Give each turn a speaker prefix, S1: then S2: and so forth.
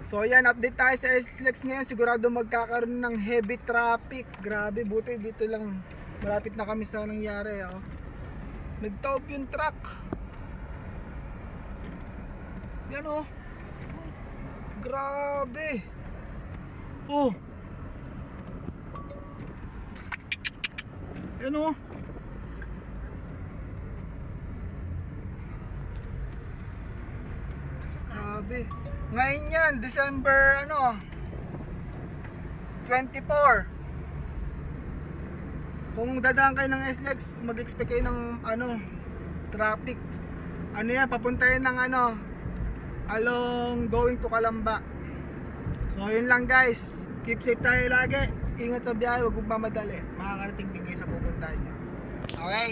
S1: So yan, update tayo sa SLEX ngayon. Sigurado magkakaroon ng heavy traffic. Grabe, buti dito lang. Malapit na kami sa nangyari. Oh. Nagtaob yung truck. Yan oh. Grabe. Oh. Yan oh. Grabe. Ngayon yan, December 24. Kung dadaan kayo ng SLEX, mag-expect kayo ng traffic. Ano yan, papunta yan ng along going to Calamba. So yun lang guys. Keep safe tayo lagi. Ingat sa biyahe, huwag mong pamadali. Makakarating din kayo sa pupuntahan nyo. Okay?